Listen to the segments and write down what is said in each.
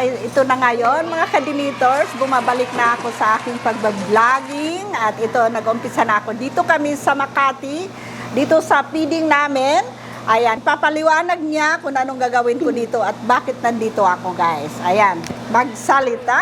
ito na ngayon mga kadinitors, bumabalik na ako sa aking pagbabloging at ito, nag-umpisa na ako. Dito kami sa Makati, dito sa feeding namin. Ayan, papaliwanag niya kung anong gagawin ko dito at bakit nandito ako, guys. Ayan, magsalita!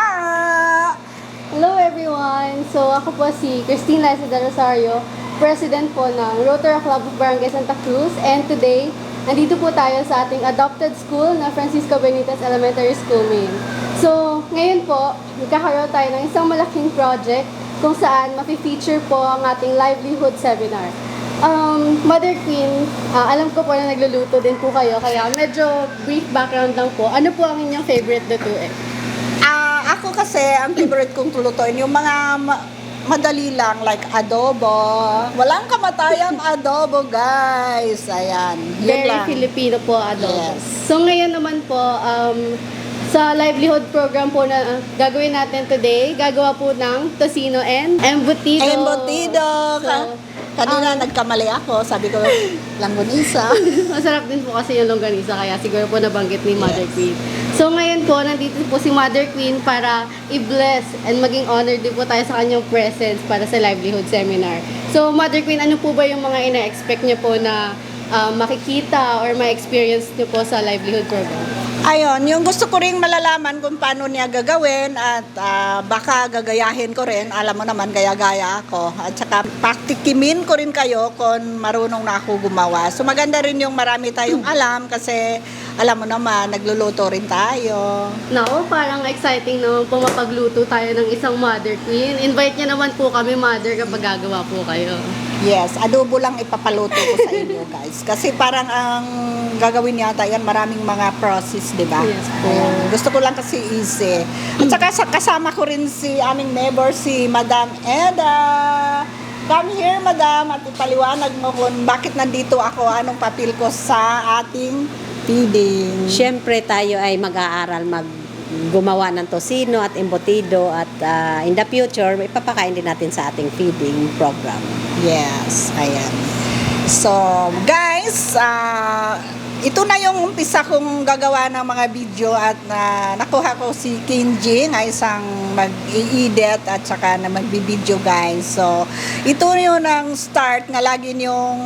Hello everyone! So ako po si Christine Liza de Rosario, President po ng Rotary Club of Barangay Santa Cruz, and today, nandito po tayo sa ating adopted school na Francisco Benitez Elementary School, Maine. So, ngayon po, magkakaroon tayo ng isang malaking project kung saan mafe-feature po ang ating livelihood seminar. Mother Queen, alam ko po na nagluluto din po kayo, kaya medyo brief background lang po. Ano po ang inyong favorite lutuin? Ako kasi, ang favorite kong tulutuin, yung mga madali lang, like adobo. Walang kamatayang adobo, guys. Ayan. Very lang. Filipino po adobo. Yes. So ngayon naman po, sa livelihood program po na gagawin natin today, gagawa po ng tocino and embutido. Embutido. Kanina nagkamali ako. Sabi ko, langgonisa. Masarap din po kasi yung longganisa, kaya siguro po nabanggit ni Mother Queen. So ngayon po, nandito po si Mother Queen para i-bless and maging honored din po tayo sa kanyang presence para sa livelihood seminar. So Mother Queen, ano po ba yung mga ina-expect niyo po na makikita or ma-experience niyo po sa livelihood program? Ayun, yung gusto ko ring malalaman kung paano niya gagawin at baka gagayahin ko rin. Alam mo naman, gaya-gaya ako. At saka patikimin ko rin kayo kung marunong na ako gumawa. So maganda rin yung marami tayong alam kasi alam mo naman, nagluluto rin tayo. Nako, parang exciting naman po mapagluto tayo ng isang Mother Queen. Invite niyo naman po kami, Mother, kapag gagawa po kayo. Yes, adobo lang ipapaluto ko sa inyo, guys. Kasi parang ang gagawin yata yan, maraming mga process, di ba? Yes po. Gusto ko lang kasi easy. At saka kasama ko rin si aming neighbor, si Madam Eda. Come here, Madam, at ipaliwanag mo kung bakit nandito ako, anong papel ko sa ating feeding. Siyempre tayo ay mag-aaral gumawa ng tocino at embutido at in the future, ipapakain din natin sa ating feeding program. Yes, ayan. So, guys, ito na yung umpisa kong gagawa ng mga video at nakuha ko si Kenji na isang mag-i-edit at saka na magbibideo, guys. So, ito yun ang start nga lagi yung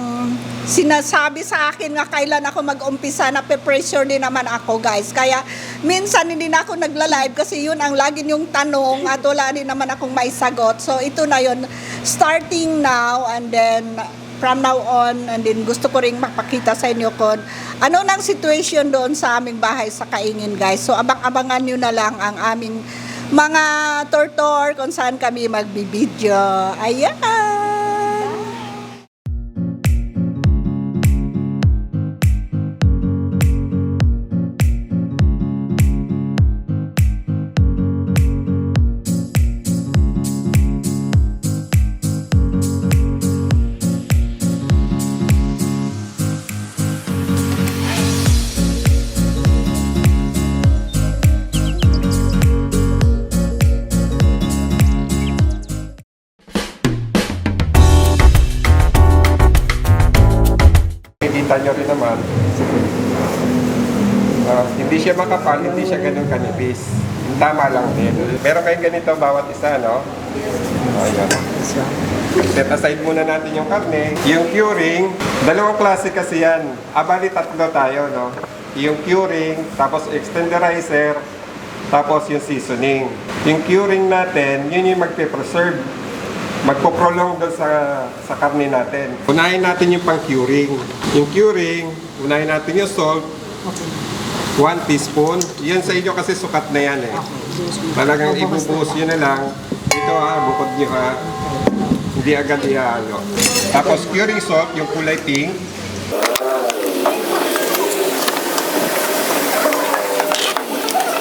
sinasabi sa akin nga kailan ako mag-umpisa, na pe-pressure din naman ako, guys. Kaya minsan hindi na ako nagla-live kasi yun ang lagi yung tanong at wala din naman akong maisagot. So ito na yun, starting now and then from now on, and then gusto ko ring mapakita sa inyo kung ano nang situation doon sa aming bahay sa Kaingin, guys. So abang-abangan nyo na lang ang aming mga tour kung saan kami magbibideo. Ayan! Kita nyo rin naman, hindi siya makapal, hindi siya ganun kanipis. Tama lang din. Meron kayong ganito bawat isa, no? Ayan. Set aside muna natin yung karne. Yung curing, dalawang klase kasi yan. Bali tatlo tayo, no? Yung curing, tapos extenderizer, tapos yung seasoning. Yung curing natin, yun yung magpe-preserve. Magpo-prolong doon sa karne natin. Unahin natin yung pang-curing. Yung curing, unahin natin yung salt. 1 teaspoon. Yan sa inyo kasi sukat na yan eh. Talagang ibubuhos nyo na lang. Ito bukod nyo Hindi agad ihalo. Tapos curing salt, yung kulay pink.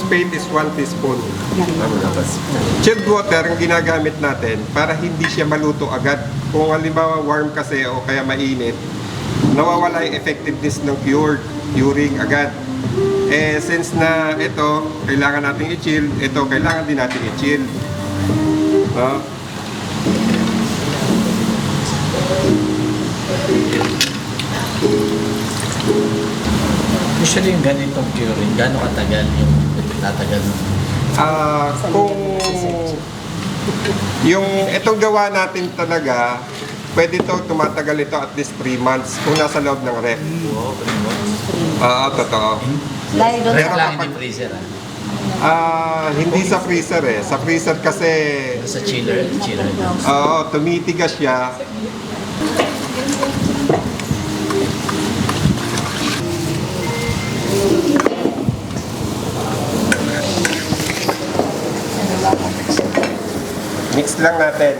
Paste is 1 teaspoon. Chilled water ang ginagamit natin para hindi siya maluto agad. Kung halimbawa warm kasi o kaya mainit, nawawala yung effectiveness ng curing agad. Since na ito, kailangan natin i-chill, ito kailangan din natin i-chill. No? Usually yung ganitong curing, gano'ng katagal yung tatagal? Kung yung itong gawa natin talaga, pwede to tumatagal ito at least 3 months kung nasa loob ng ref. Oo, pretty much. Totoo. Dahil doon Ref sa... lang, hindi freezer. Hindi sa freezer eh. Sa freezer kasi, Sa chiller. tumitigas siya. Mix lang natin.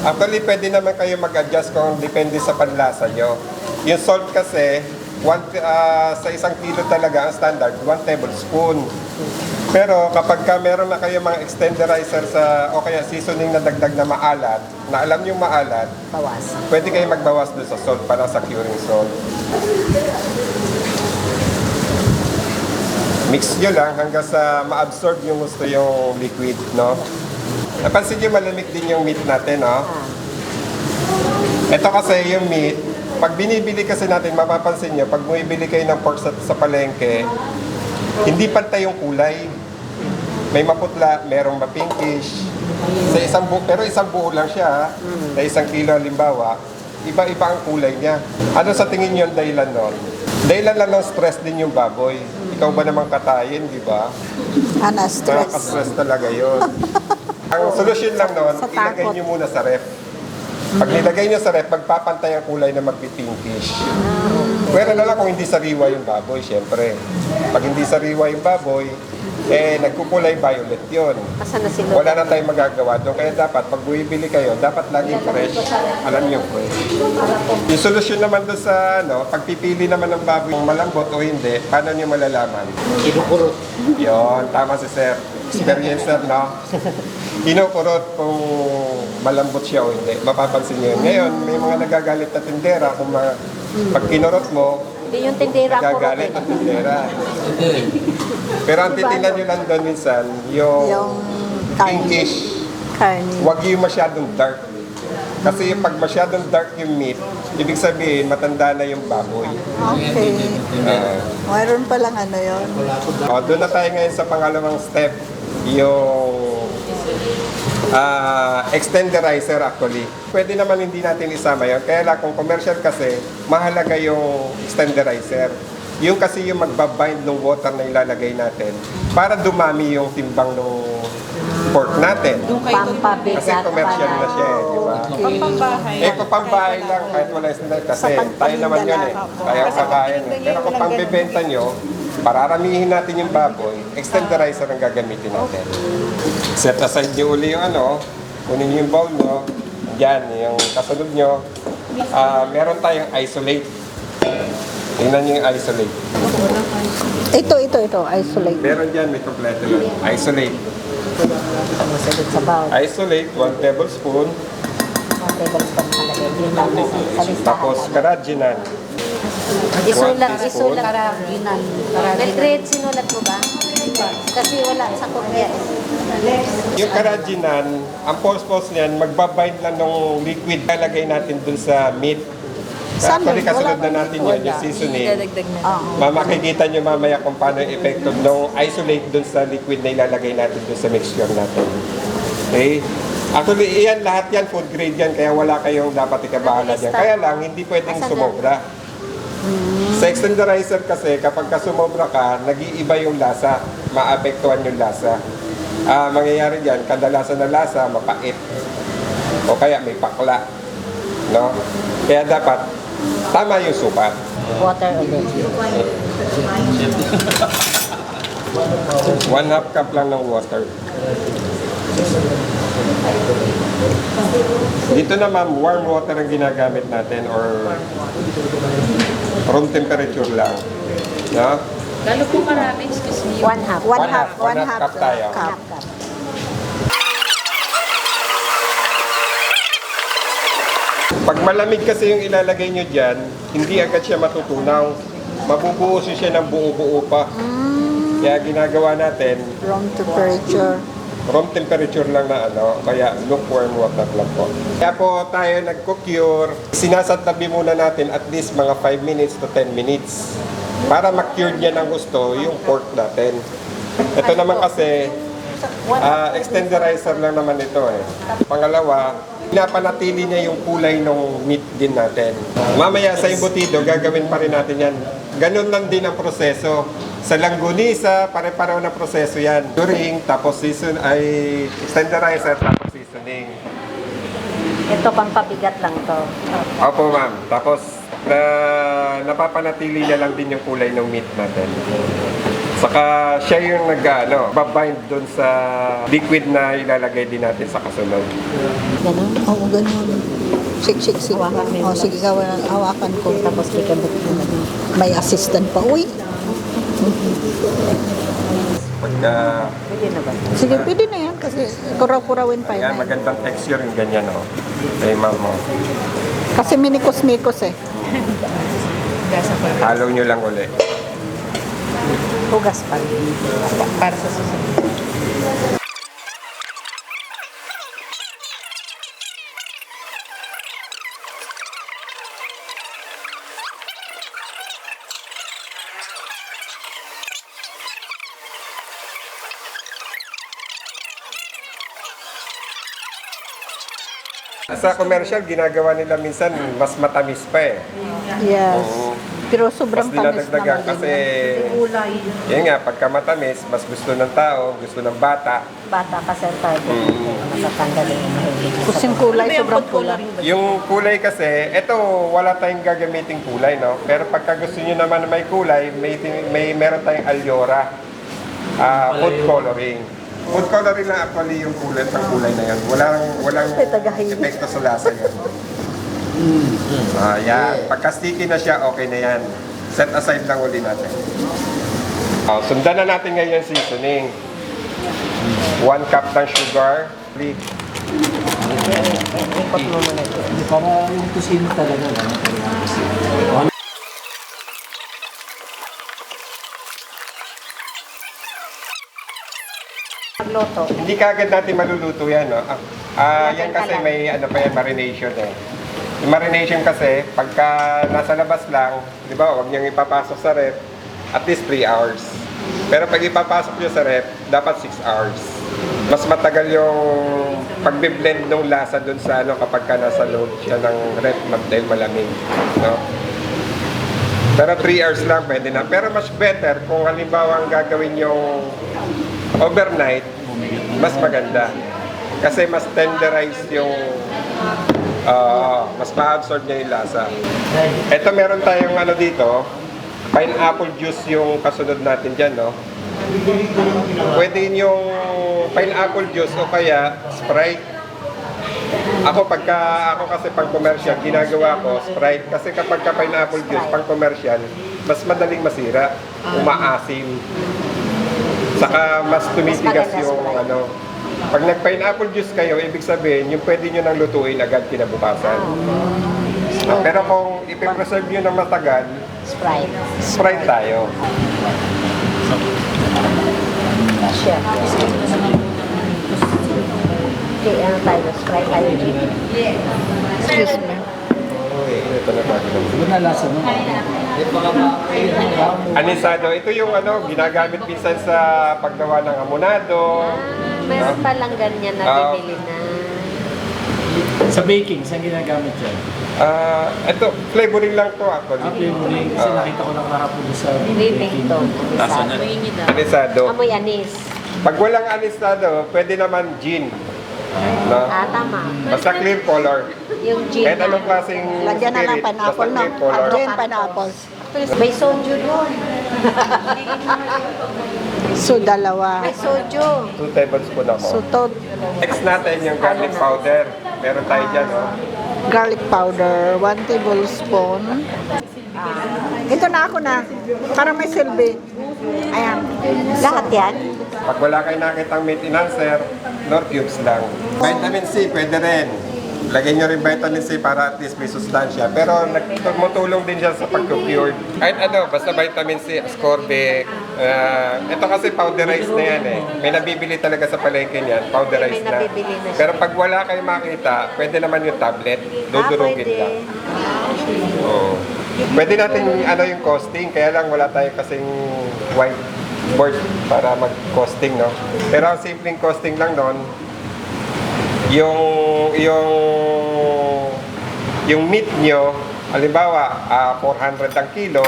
Actually, pwede naman kayo mag-adjust kung depende sa panlasa nyo. Yung salt kasi, sa 1 kilo talaga, ang standard, 1 tablespoon. Pero kapag meron na kayo mga extenderizer o kaya seasoning na dagdag na maalat, na alam nyo maalat, Bawas. pwede kayo magbawas doon sa salt para sa curing salt. Mix nyo lang hanggang sa ma-absorb yung gusto yung liquid, no? Napansin nyo malamig din yung meat natin, no? Ito kasi yung meat, pag binibili kasi natin, mapapansin nyo, pag bumibili kayo ng pork sa palengke, hindi pantay yung kulay. May maputla, merong mapinkish. Pero isang buo lang siya, sa 1 kilo halimbawa, iba-iba ang kulay niya. Ano sa tingin nyo ang dahilan nun? Dahilan lang ng stress din yung baboy. Ikaw ba namang katayin, di ba? Stress. Nakaka-stress talaga yun. Ang solusyon lang nun, Sa ilagay takot. nyo muna sa ref. Pag nilagay nyo sa ref, magpapantay ang kulay na magpipinkish. Pwede na lang kung hindi sariwa yung baboy, syempre. Pag hindi sariwa yung baboy, nagkukulay violet yun. Asan na sila? Wala na tayong magagawa doon. Kaya dapat, pag bumibili kayo, dapat laging fresh. Alam niyo, fresh. Yung solusyon naman doon sa, pagpipili naman ng baboy, kung malambot o hindi, paano niyo malalaman? Kinukurot. Yun, tama si Sir. Experiencer, no? Kinukurot kung malambot siya o hindi. Mapapansin niyo yun. Ngayon, may mga nagagalit na tindera kung pag kinurot mo, Hindi yung tindera ko. nagagalit na tindera. Pero ang titingnan nyo lang doon minsan, yung pinkish, Carne. huwag yung masyadong dark. Kasi pag masyadong dark yung meat, ibig sabihin, matanda na yung baboy. Okay. Mayroon palang yun. Doon na tayo ngayon sa pangalawang step, yung extenderizer actually. Pwede naman hindi natin isama yun. Kaya lang kung commercial kasi, mahalaga yung extenderizer. Yung kasi yung magbabind ng water na ilalagay natin para dumami yung timbang ng pork natin. Pampabigat. Kasi commercial na siya di ba? Kung pambahay lang, kahit wala extenderizer, kasi tayo naman yun tayo ang kakain. Pero kung pambebenta nyo, pararamihin natin yung baboy, extenderizer ang gagamitin natin. Set aside nyo uli yung kunin nyo yung bowl nyo, dyan, yung kasunod nyo, meron tayong isolate. Tingnan nyo yung isolate. Ito. Isolate. Meron dyan, may kompleto yan. Isolate. Masagot sa bawal. Isolate, 1 tablespoon. Tapos carrageenan. Isulat. Karaginan. Belgrade, sinulat mo ba? Kasi wala sa kopya. Yung carrageenan, ang pulse niyan, magbabind lang ng liquid. Lalagay natin dun sa meat. Actually, kasunod na natin yun, yung seasoning. Makikita nyo mamaya kung paano yung epekto ng isolate dun sa liquid na ilalagay natin dun sa mixture natin. Okay? Actually, iyan, lahat yan, food grade yan, kaya wala kayong dapat ikabahala dyan. Kaya lang, hindi pwedeng sumobra. Sa extenderizer kasi, kapag sumobra ka, nag-iiba yung lasa, maapektuhan yung lasa. Mangyayari dyan, kadalasan na lasa, mapait. O kaya may pakla. No? Kaya dapat, tama yung sukat. Water ulit. 1/2 cup lang ng water. Dito naman, warm water ang ginagamit natin or room temperature lang. No? Galo po marami, excuse me. 1/2. 1/2 cup tayo. Cup. Pag malamig kasi yung ilalagay nyo dyan, hindi agad siya matutunaw. Mabubuo siya ng buo-buo pa. Kaya ginagawa natin, room temperature lang na kaya lukewarm water lang po. Kaya po tayo nag-cure, sinasantabi muna natin at least mga 5 minutes to 10 minutes para ma-cure niya ng gusto yung pork natin. Ito naman kasi, extenderizer lang naman ito eh. Pangalawa, pinapanatili niya yung kulay ng meat din natin. Mamaya sa embutido, gagawin pa rin natin yan. Ganun lang din ang proseso. Sa langgunisa, pare-pareho na proseso yan. Curing, tapos extenderizer, tapos seasoning. Ito pang pabigat lang to. Opo ma'am. Tapos napapanatili niya lang din yung kulay ng meat natin. Saka siya yung babind doon sa liquid na ilalagay din natin sa kasunod. Ganun. Oo, ganun. Sige. Hawakan mo yung Sige, hawakan ko. Tapos kikabot mo. May assistant pa. Uy, Pagka Pwede na ba? sige, pwede na yan kasi kuraw-kurawin pa ayan, yan. magandang texture yung ganyan oh. Ay ma'am oh. Kasi minikos-mikos eh. Halo nyo lang uli. Hugas pa. Para sa susunod. Sa commercial, ginagawa nila minsan mas matamis pa eh. Yes. Oo. Pero Mas sobrang tamis dinadagdagan naman kasi, din. yun nga, pagka matamis, mas gusto ng tao, gusto ng bata. Bata kasi ang target. Matatanggal yung mahilig. Kusing kulay, sobrang pula. Yung kulay kasi, eto, wala tayong gagamiting kulay, no? Pero pagka gusto nyo naman na may kulay, meron tayong Alyora. Food coloring. Food coloring lang actually yung kulay na yan. Walang epekto sa lasa yan. Yan. Pagka sticky na siya, okay na yan. Set aside lang uli natin. Sundan na natin ngayon yung seasoning. 1 cup ng sugar. Ikot mo muna ito. Para yung kusino talaga. Magluto. Hindi kagad natin maluluto yan, no? Yan kasi may marination eh. Yung marination kasi, pagka nasa labas lang, di ba, huwag niyang ipapasok sa ref, at least 3 hours. Pero pag ipapasok niyo sa ref, dapat 6 hours. Mas matagal yung pagbe-blend ng lasa dun sa kapag ka nasa loob siya ng ref dahil malamig, no? Pero 3 hours lang pwede na. Pero mas better kung halimbawa ang gagawin yung overnight, mas maganda. Kasi mas tenderize yung mas ma-absorb niya yung lasa. Ito meron tayong dito, pineapple juice yung kasunod natin dyan, no? Pwede yung pineapple juice o kaya Sprite. Ako kasi pang commercial, ginagawa ko Sprite. Kasi kapag ka pineapple juice pang commercial, mas madaling masira, umaasim. Saka mas tumitigas yung Pag nag-pineapple juice kayo, ibig sabihin, yung pwede nyo nang lutuin agad kinabukasan. Pero kung ipipreserve nyo ng matagal, Sprite. Sprite tayo. Chef. Okay, ano tayo? Sprite tayo. Excuse me. Ito na bago. Ano na lasa mo? Anisado, ito yung ginagamit minsan sa paggawa ng amonado. Meron pa lang ganyan na bibili na. Sa baking, saan ginagamit yan? Ito, flavoring lang to actually. Flavoring, kasi nakita ko lang kahapon sa Living baking. to. Lasa na. Anisado. Amoy anis. Pag walang anisado, pwede naman gin. No? Tama. Basta clear color. Yung gin Kahit anong klaseng Lagyan na lang spirit, pineapple, basta no? clear color. Again, pineapple. May soju doon. So, dalawa. May soju. 2 tablespoon ako. So, Next natin yung garlic powder. Meron tayo dyan, no? garlic powder, 1 tablespoon. Ito na ako na. Parang may silbi. Ayan. Lahat yan? Pag wala kayo nakitang meat enhancer, nor cubes lang. Vitamin C, pwede rin. Lagyan nyo rin vitamin C para at least may sustansya. Pero tumutulong din siya sa pag-cure. Kahit basta vitamin C, ascorbic. Ito kasi powderized na yan eh. May nabibili talaga sa palengke niyan, powderized May na. nabibili na siya. Pero pag wala kayo makita, pwede naman yung tablet. Dudurugin pwede. lang. Oo. Pwede natin yung costing, kaya lang wala tayo kasing white board para mag-costing, no? Pero ang simpleng costing lang nun, yung meat nyo, halimbawa, 400 ang kilo,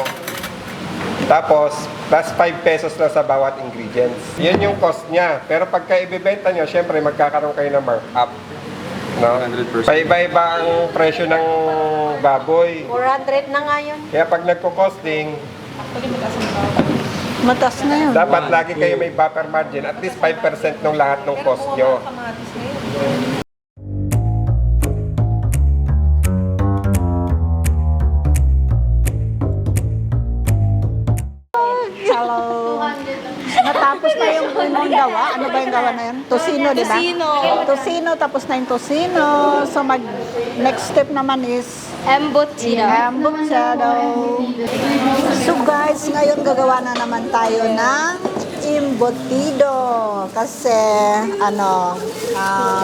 tapos plus 5 pesos lang sa bawat ingredients. Yan yung cost niya. Pero pagka ibibenta nyo, syempre magkakaroon kayo ng markup. No? 100%. Paiba-iba ang presyo ng baboy. 400 na nga yun. Kaya pag nagko-costing, Matas na yun. dapat lagi kayo may buffer margin, at least 5% ng lahat ng cost nyo. Hello. Natapos na yung unang gawa. Ano ba yung gawa na yun? Tosino, di ba? Tosino, tapos na yung tosino. So, next step naman is Embutido. embutido. So guys, ngayon gagawa na naman tayo ng embutido. Kasi,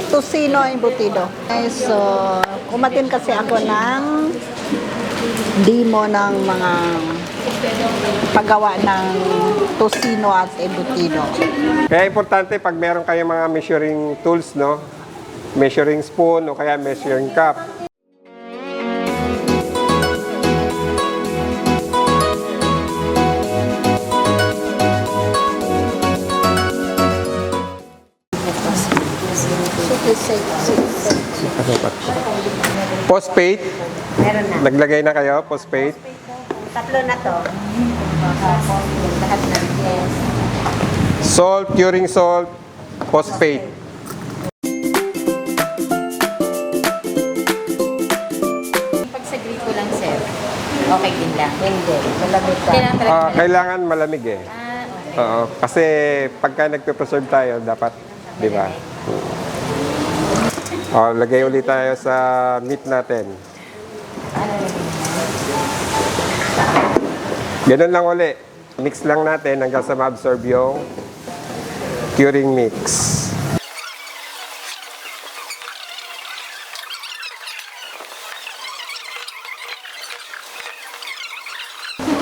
tosino embutido. Okay, so, umatin kasi ako ng demo ng mga paggawa ng tosino at embutido. Kaya importante pag meron kayong mga measuring tools, no? Measuring spoon o kaya measuring cup. Phosphate. Meron na. Naglagay na kayo, phosphate. Tatlo na to. Lahat na. Yes. Salt, curing salt, phosphate. Pag sa gripo lang, sir, okay din lang. Hindi. Malamig ka. Kailangan talaga malamig. Kailangan malamig eh. Okay. Oo, kasi pagka nagpe-preserve tayo, dapat, di ba? Lagay ulit tayo sa meat natin. Ganun lang uli. Mix lang natin hanggang sa ma-absorb yung curing mix.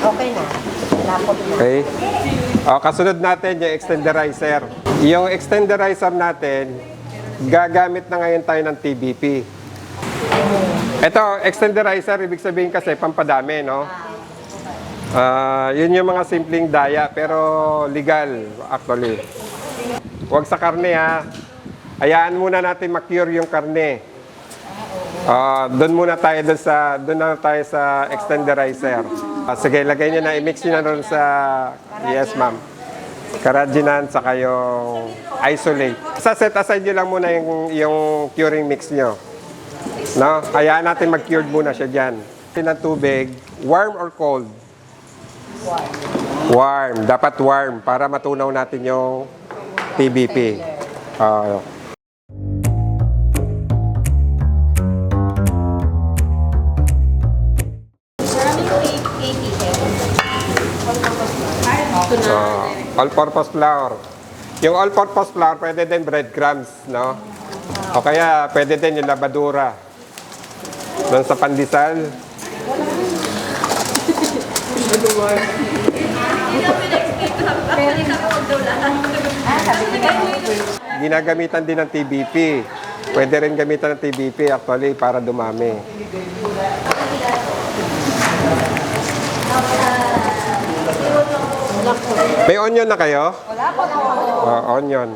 Okay na. Lapot na. Okay? Kasunod natin yung extenderizer. Yung extenderizer natin, gagamit na ngayon tayo ng TBP. Ito, extenderizer, ibig sabihin kasi pampadami, no? Yun yung mga simpleng daya, pero legal, actually. Huwag sa karne, ha? Hayaan muna natin ma-cure yung karne. Doon na tayo sa extenderizer. Sige, lagay nyo na, i-mix nyo na doon sa, yes ma'am, Carrageenan, saka yung isolate. Set aside nyo lang muna yung curing mix nyo. No? Hayaan natin mag-cured muna siya dyan. Ng tubig, warm or cold? Warm. Dapat warm para matunaw natin yung TBP. All-purpose flour. Yung all-purpose flour, pwede din breadcrumbs, no? O kaya, pwede din yung labadura. Doon sa pandesal. Ginagamitan din ng TBP. Pwede rin gamitan ng TBP actually para dumami. May onion na kayo? Wala pa. Onion.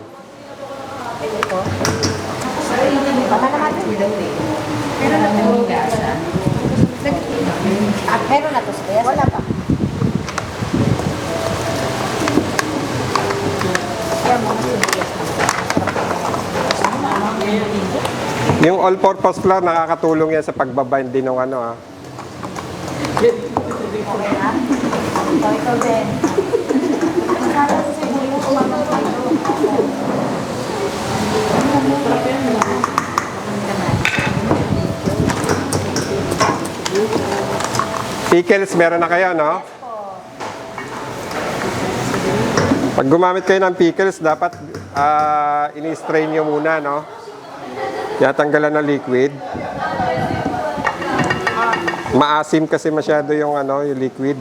Meron na to siya. Wala pa. Yung all-purpose flour, nakakatulong yan sa pagbabind din ng ano, Ikaw din. Pickles, meron na kayo, no? Pag gumamit kayo ng pickles, dapat ini-strain nyo muna, no? Tanggalan ng liquid. Maasim kasi masyado yung yung liquid.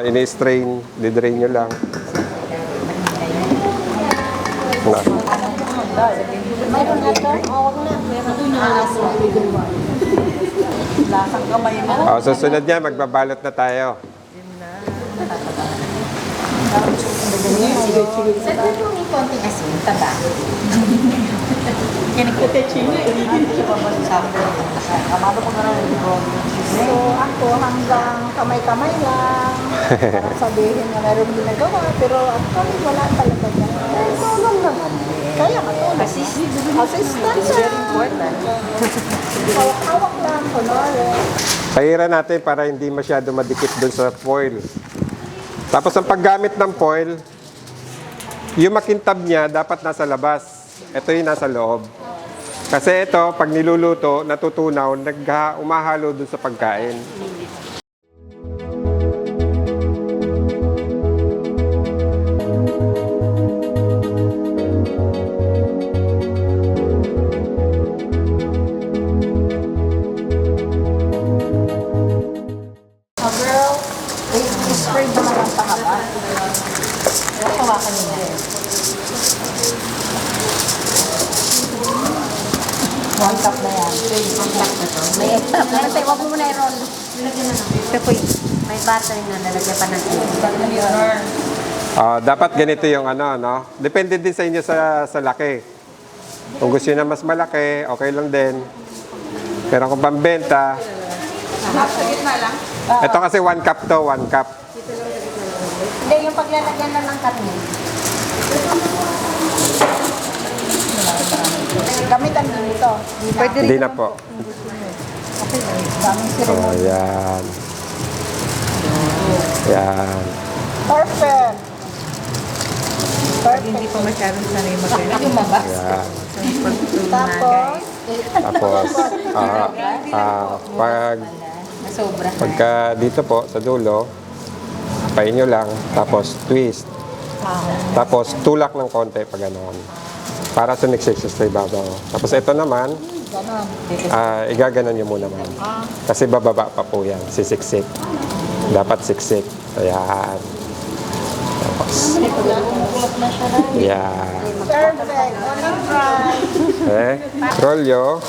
Ini-strain, didrain nyo lang. Na. Susunod niya, magbabalot na tayo. Sa dulo may konting asin, taba. So ako hanggang kamay-kamay lang. Para sabihin na meron ginagawa, pero actually wala talaga yan. Tulong naman. Kaya matulong. Assistant is very important. Hawak-hawak lang, kunwari. Pahiran natin para hindi masyado madikit dun sa foil. Tapos ang paggamit ng foil, yung makintab niya dapat nasa labas. Ito yung nasa loob. Kasi ito, pag niluluto, natutunaw, umahalo dun sa pagkain. Girl, i-spray ba naman ang pahaba? Hawakan niyo na. One cup na yan. May extra. Namatay, wag mo muna i-roll. Ito po may battery na lalagyan pa ng Dapat ganito yung ano, no? Depende din sa inyo sa laki. Kung gusto nyo na mas malaki, okay lang din. Pero kung pambenta, Sa gitna lang? ito kasi 1 cup to, 1 cup. Hindi, yung paglalagyan na ng karne. Gamitan din ito. Hindi na po. Daming So, yan. Yan. Perfect. Perfect. Hindi pa masyadong sanay mag-lumabas. Yan. Tapos, Tapos, Sobra. pagka dito po, sa dulo, pain nyo lang, tapos twist. Tapos, tulak ng konti pag gano'n. Para sumiksik sa ibabaw. Tapos ito naman, ganon. igaganon nyo muna ma'am. Kasi bababa pa po yan, sisiksik. Dapat siksik. Ayan. Tapos, yan. Perfect. Only try. Rolyo,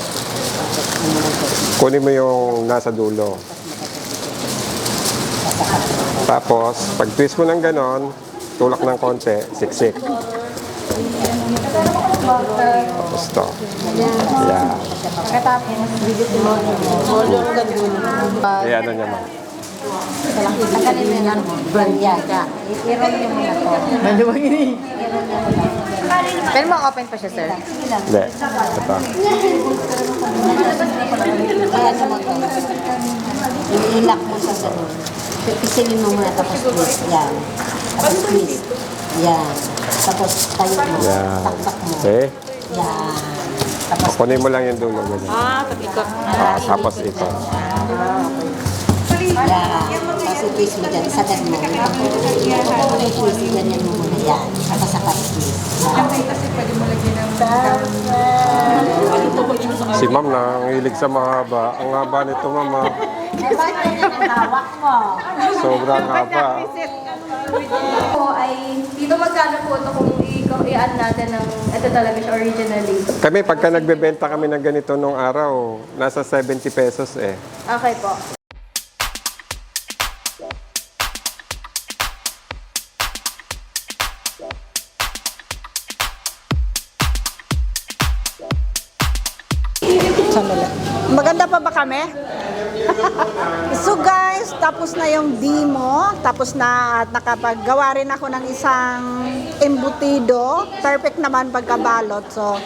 kunin mo yung nasa dulo. Tapos, pag twist mo ng ganon, tulak ng konti, siksik. Tapos to. Yan. Ayan, ano niya ma'am. Tanggalin mo yan. Yan. I-roll niyo muna to. Pero ma-open pa siya, sir. Hindi. Ito. Ayan mo to. I-lock mo sa ganun. Pisilin mo muna tapos twist. Yan. Tapos twist. Yan. Tapos tayo mo. Yan. Taktak mo. Okay. Yan. Tapos Kunin mo lang yung dulo. Ganyan. Tapos ito. yan. Tapos i-twist mo dyan. Sagad mo. I-twist. Ganyan mo muna. Yan. Tapos saka i-twist. Si ma'am nangilig sa mahaba. Ang haba nito ma'am. Bakit ganyan ang hawak mo? Sobrang haba. po ay dito magkano po ito kung i-add natin ng ito talaga siya originally. Kami, pagka nagbebenta kami ng ganito nung araw, nasa 70 pesos eh. Okay po. Sandali. Maganda pa ba kami? So guys, tapos na yung demo. Tapos na at nakapaggawa rin ako ng isang embutido. Perfect naman pagkabalot. So,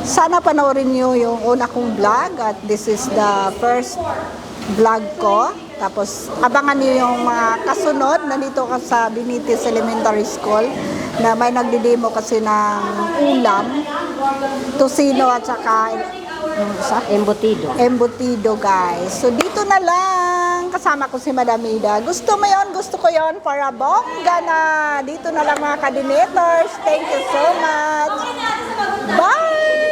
sana panoorin nyo yung una kong vlog. At this is the first vlog ko. Tapos, abangan nyo yung mga kasunod. Nandito ka sa Benitez Elementary School na may nagdidemo kasi ng ulam, tosino at saka Embutido. embutido, guys. So, dito na lang. Kasama ko si Madam Ida. Gusto mo yon? Gusto ko yon para bongga na. Dito na lang mga kadinators. Thank you so much. Bye!